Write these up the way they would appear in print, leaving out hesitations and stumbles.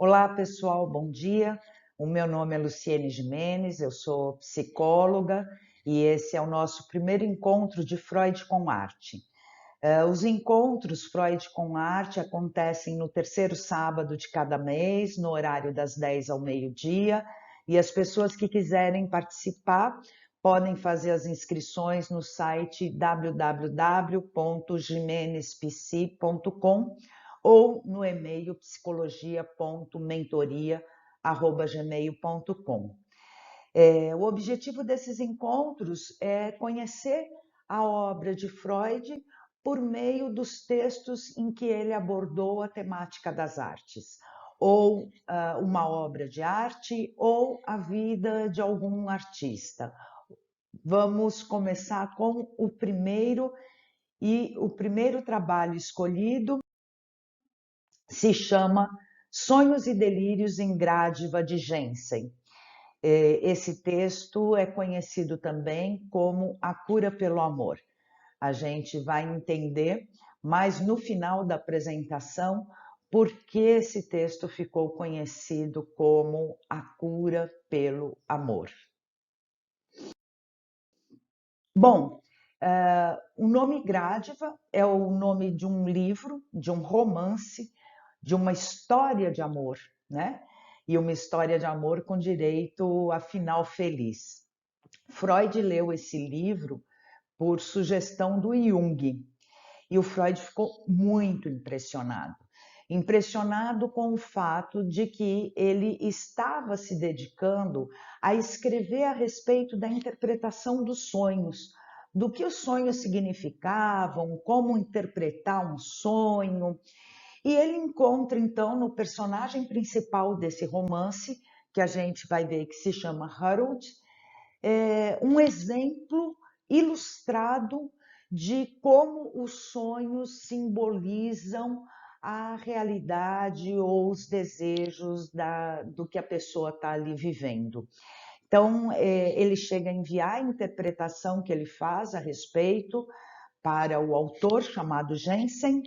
Olá, pessoal, bom dia. O meu nome é Luciene Gimenez, eu sou psicóloga e esse é o nosso primeiro encontro de Freud com arte. Os encontros Freud com arte acontecem no terceiro sábado de cada mês, no horário das 10 ao meio-dia, e as pessoas que quiserem participar podem fazer as inscrições no site www.gimenezpc.com ou no e-mail psicologia.mentoria@gmail.com. O objetivo desses encontros é conhecer a obra de Freud por meio dos textos em que ele abordou a temática das artes, ou uma obra de arte, ou a vida de algum artista. Vamos começar com o primeiro trabalho escolhido se chama Sonhos e Delírios em Gradiva de Jensen. Esse texto é conhecido também como A Cura pelo Amor. A gente vai entender, mas no final da apresentação, por que esse texto ficou conhecido como A Cura pelo Amor. Bom, o nome Gradiva é o nome de um livro, de um romance, de uma história de amor, né? E uma história de amor com direito a final feliz. Freud leu esse livro por sugestão do Jung e o Freud ficou muito impressionado. Impressionado com o fato de que ele estava se dedicando a escrever a respeito da interpretação dos sonhos, do que os sonhos significavam, como interpretar um sonho. E ele encontra, então, no personagem principal desse romance, que a gente vai ver que se chama Harold, um exemplo ilustrado de como os sonhos simbolizam a realidade ou os desejos do que a pessoa está ali vivendo. Então, ele chega a enviar a interpretação que ele faz a respeito para o autor chamado Jensen.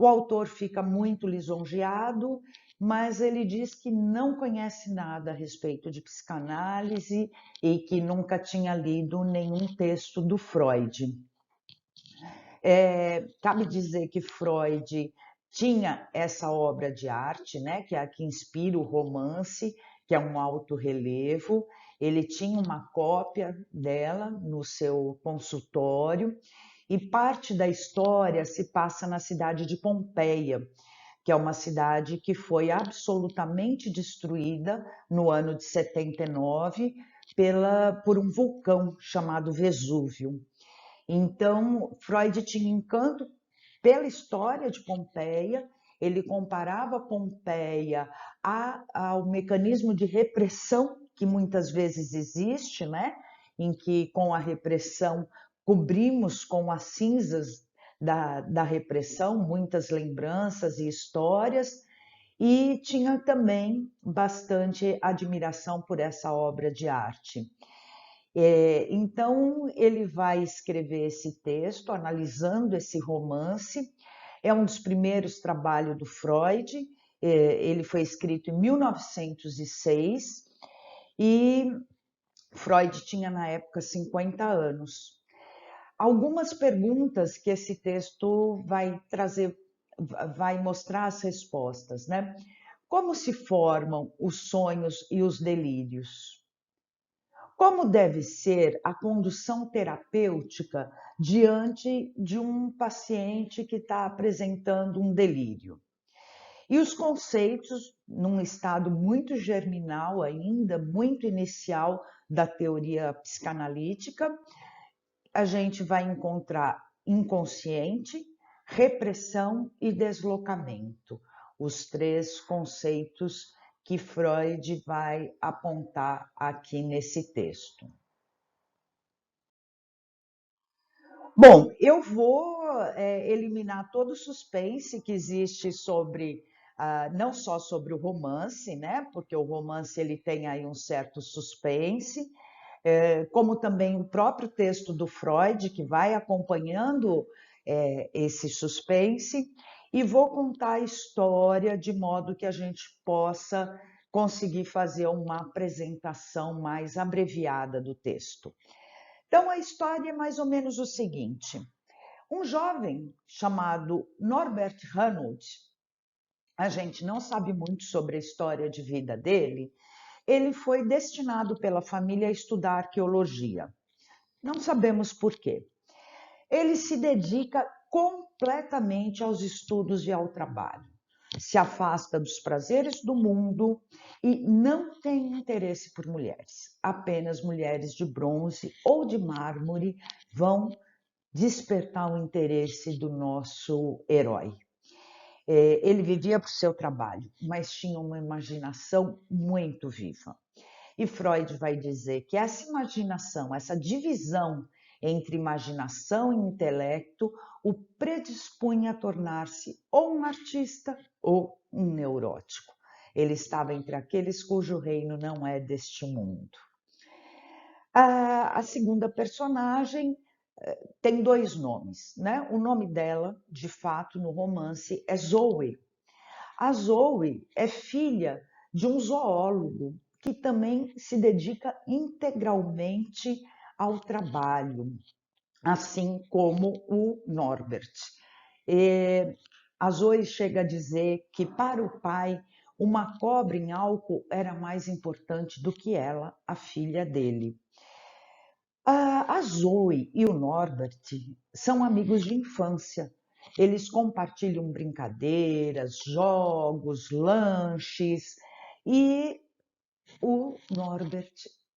O autor fica muito lisonjeado, mas ele diz que não conhece nada a respeito de psicanálise e que nunca tinha lido nenhum texto do Freud. Cabe dizer que Freud tinha essa obra de arte, né, que é a que inspira o romance, que é um alto relevo. Ele tinha uma cópia dela no seu consultório e parte da história se passa na cidade de Pompeia, que é uma cidade que foi absolutamente destruída no ano de 79 por um vulcão chamado Vesúvio. Então, Freud tinha encanto pela história de Pompeia, ele comparava Pompeia ao mecanismo de repressão que muitas vezes existe, né? Em que com a repressão cobrimos com as cinzas da repressão muitas lembranças e histórias, e tinha também bastante admiração por essa obra de arte. Então, ele vai escrever esse texto, analisando esse romance. É um dos primeiros trabalhos do Freud, ele foi escrito em 1906 e Freud tinha na época 50 anos. Algumas perguntas que esse texto vai trazer, vai mostrar as respostas, né? Como se formam os sonhos e os delírios? Como deve ser a condução terapêutica diante de um paciente que está apresentando um delírio? E os conceitos, num estado muito germinal ainda, muito inicial da teoria psicanalítica, a gente vai encontrar inconsciente, repressão e deslocamento, os três conceitos que Freud vai apontar aqui nesse texto. Bom, eu vou eliminar todo o suspense que existe sobre, não só sobre o romance, né? Porque o romance ele tem aí um certo suspense, como também o próprio texto do Freud, que vai acompanhando esse suspense, e vou contar a história de modo que a gente possa conseguir fazer uma apresentação mais abreviada do texto. Então, a história é mais ou menos o seguinte: um jovem chamado Norbert Hanold, a gente não sabe muito sobre a história de vida dele, ele foi destinado pela família a estudar arqueologia. Não sabemos por quê. Ele se dedica completamente aos estudos e ao trabalho. Se afasta dos prazeres do mundo e não tem interesse por mulheres. Apenas mulheres de bronze ou de mármore vão despertar o interesse do nosso herói. Ele vivia para o seu trabalho, mas tinha uma imaginação muito viva. E Freud vai dizer que essa imaginação, essa divisão entre imaginação e intelecto, o predispunha a tornar-se ou um artista ou um neurótico. Ele estava entre aqueles cujo reino não é deste mundo. A segunda personagem tem dois nomes, né? O nome dela, de fato, no romance é Zoe. A Zoe é filha de um zoólogo que também se dedica integralmente ao trabalho, assim como o Norbert. A Zoe chega a dizer que para o pai uma cobra em álcool era mais importante do que ela, a filha dele. A Zoe e o Norbert são amigos de infância. Eles compartilham brincadeiras, jogos, lanches e o Norbert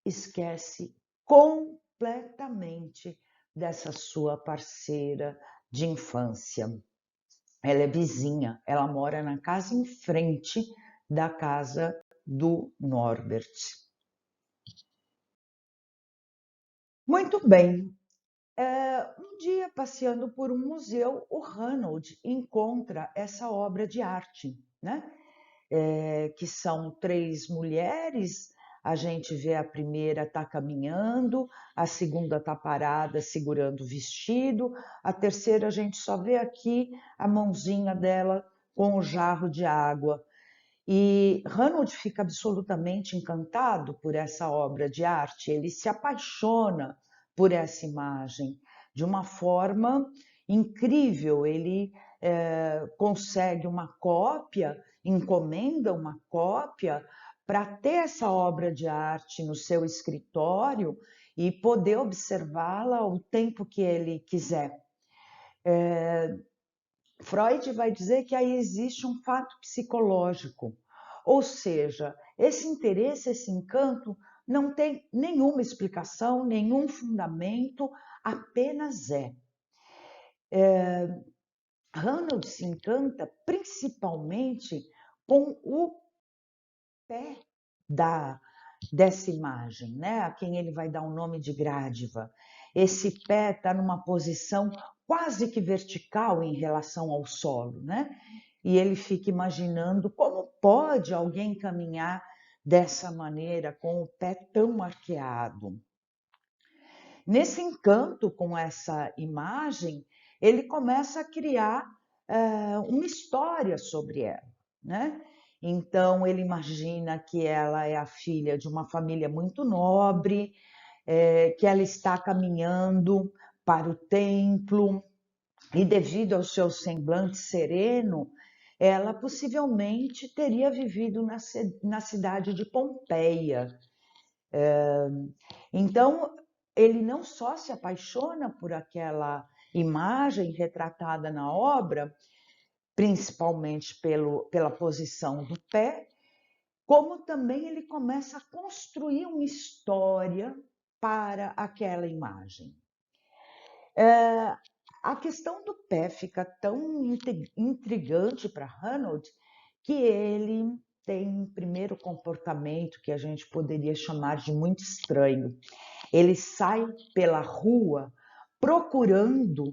esquece completamente dessa sua parceira de infância. Ela é vizinha, ela mora na casa em frente da casa do Norbert. Muito bem. Um dia, passeando por um museu, o Hanold encontra essa obra de arte, né? Que são três mulheres. A gente vê a primeira está caminhando, a segunda está parada segurando o vestido, a terceira a gente só vê aqui a mãozinha dela com o jarro de água. E Hanold fica absolutamente encantado por essa obra de arte, ele se apaixona por essa imagem de uma forma incrível. Ele consegue uma cópia, encomenda uma cópia para ter essa obra de arte no seu escritório e poder observá-la o tempo que ele quiser. Freud vai dizer que aí existe um fato psicológico, ou seja, esse interesse, esse encanto não tem nenhuma explicação, nenhum fundamento, apenas é. Hanold se encanta principalmente com o pé dessa imagem, né? A quem ele vai dar o nome de Grádiva. Esse pé está numa posição quase que vertical em relação ao solo, né? E ele fica imaginando como pode alguém caminhar dessa maneira, com o pé tão arqueado. Nesse encanto com essa imagem, ele começa a criar uma história sobre ela, né? Então, ele imagina que ela é a filha de uma família muito nobre, que ela está caminhando para o templo e, devido ao seu semblante sereno, ela possivelmente teria vivido na cidade de Pompeia. Então, ele não só se apaixona por aquela imagem retratada na obra, principalmente pela posição do pé, como também ele começa a construir uma história para aquela imagem. A questão do pé fica tão intrigante para Hanold que ele tem um primeiro comportamento que a gente poderia chamar de muito estranho. Ele sai pela rua procurando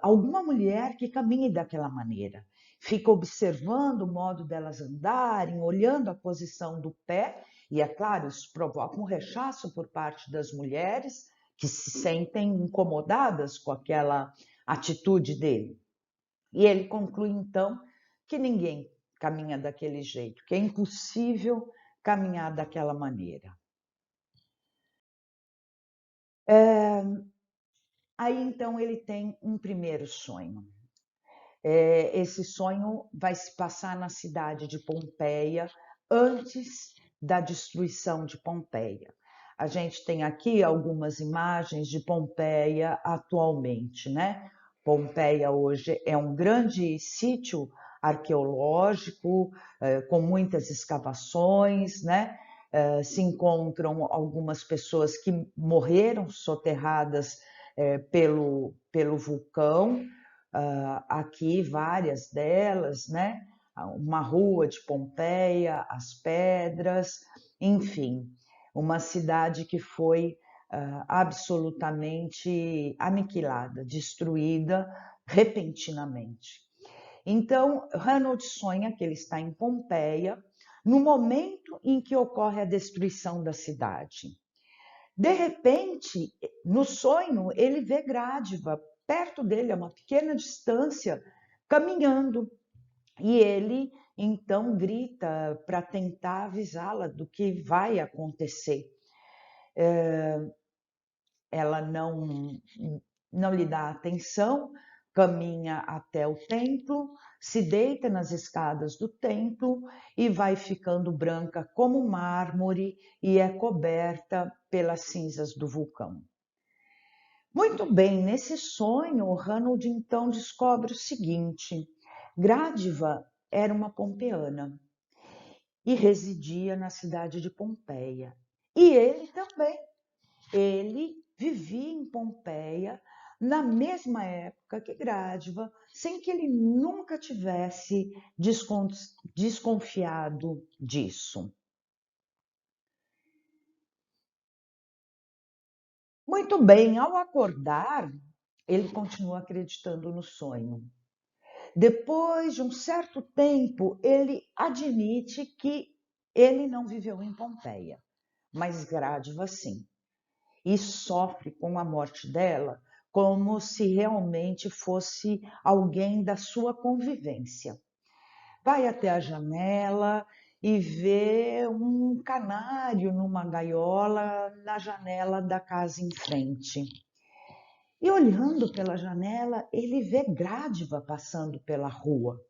alguma mulher que caminhe daquela maneira. Fica observando o modo delas andarem, olhando a posição do pé, e é claro, isso provoca um rechaço por parte das mulheres que se sentem incomodadas com aquela atitude dele. E ele conclui, então, que ninguém caminha daquele jeito, que é impossível caminhar daquela maneira. Aí, então, ele tem um primeiro sonho. Esse sonho vai se passar na cidade de Pompeia, antes da destruição de Pompeia. A gente tem aqui algumas imagens de Pompeia atualmente, né? Pompeia hoje é um grande sítio arqueológico, com muitas escavações, né? Se encontram algumas pessoas que morreram soterradas pelo vulcão, aqui várias delas, né? Uma rua de Pompeia, as pedras, enfim, uma cidade que foi absolutamente aniquilada, destruída repentinamente. Então, Ranald sonha que ele está em Pompeia no momento em que ocorre a destruição da cidade. De repente, no sonho, ele vê Grádiva perto dele, a uma pequena distância, caminhando. E ele então grita para tentar avisá-la do que vai acontecer. Ela não lhe dá atenção, caminha até o templo, se deita nas escadas do templo e vai ficando branca como mármore e é coberta pelas cinzas do vulcão. Muito bem, nesse sonho, Ranald então descobre o seguinte: Grádiva era uma pompeana e residia na cidade de Pompeia. E ele também. Ele vivia em Pompeia na mesma época que Grádiva, sem que ele nunca tivesse desconfiado disso. Muito bem, ao acordar, ele continua acreditando no sonho. Depois de um certo tempo, ele admite que ele não viveu em Pompeia, mas Grádiva sim, e sofre com a morte dela como se realmente fosse alguém da sua convivência. Vai até a janela e vê um canário numa gaiola na janela da casa em frente. E olhando pela janela, ele vê Grádiva passando pela rua.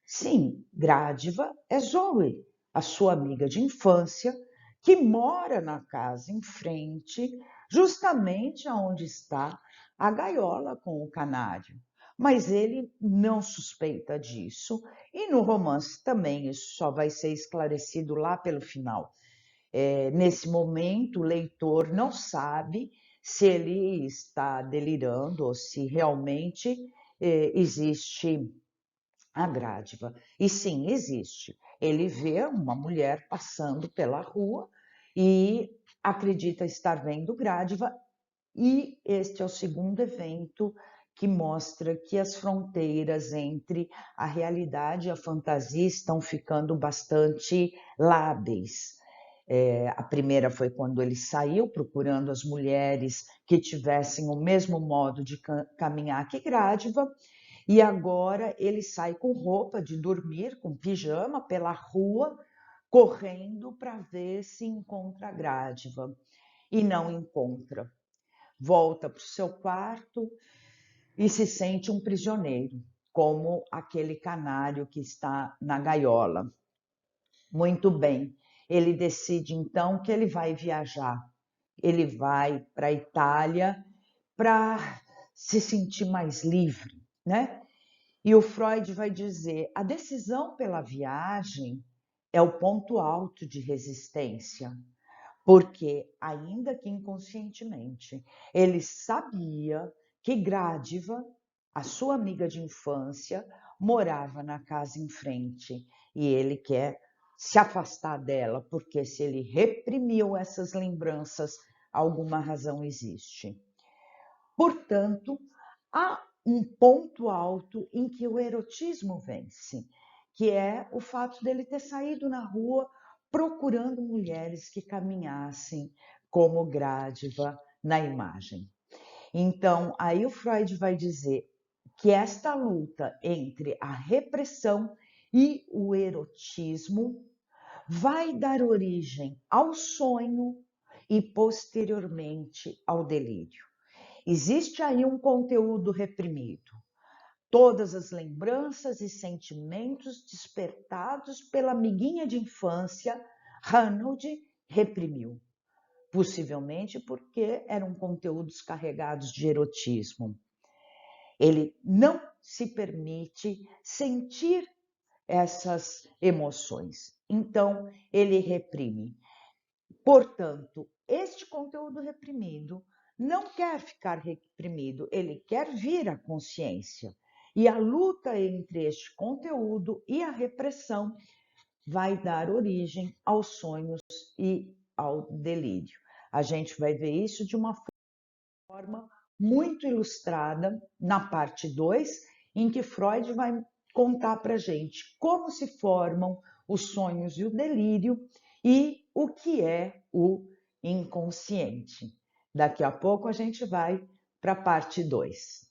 Sim, Grádiva é Zoe, a sua amiga de infância, que mora na casa em frente, justamente onde está a gaiola com o canário. Mas ele não suspeita disso, e no romance também isso só vai ser esclarecido lá pelo final. Nesse momento, o leitor não sabe se ele está delirando ou se realmente existe a Grádiva. E sim, existe. Ele vê uma mulher passando pela rua e acredita estar vendo Grádiva, e este é o segundo evento que mostra que as fronteiras entre a realidade e a fantasia estão ficando bastante lábeis. A primeira foi quando ele saiu procurando as mulheres que tivessem o mesmo modo de caminhar que Grádiva, e agora ele sai com roupa de dormir, com pijama, pela rua, correndo para ver se encontra a Grádiva. E não encontra. Volta para o seu quarto e se sente um prisioneiro, como aquele canário que está na gaiola. Muito bem, ele decide então que ele vai viajar. Ele vai para a Itália para se sentir mais livre, né? E o Freud vai dizer: a decisão pela viagem é o ponto alto de resistência, porque, ainda que inconscientemente, ele sabia que Grádiva, a sua amiga de infância, morava na casa em frente e ele quer se afastar dela, porque se ele reprimiu essas lembranças, alguma razão existe. Portanto, há um ponto alto em que o erotismo vence, que é o fato dele ter saído na rua procurando mulheres que caminhassem como Grádiva na imagem. Então, aí o Freud vai dizer que esta luta entre a repressão e o erotismo vai dar origem ao sonho e posteriormente ao delírio. Existe aí um conteúdo reprimido. Todas as lembranças e sentimentos despertados pela amiguinha de infância, Ranald reprimiu. Possivelmente porque eram conteúdos carregados de erotismo. Ele não se permite sentir essas emoções. Então, ele reprime. Portanto, este conteúdo reprimido não quer ficar reprimido, ele quer vir à consciência. E a luta entre este conteúdo e a repressão vai dar origem aos sonhos e ao delírio. A gente vai ver isso de uma forma muito ilustrada na parte 2, em que Freud vai contar para a gente como se formam os sonhos e o delírio e o que é o inconsciente. Daqui a pouco a gente vai para a parte 2.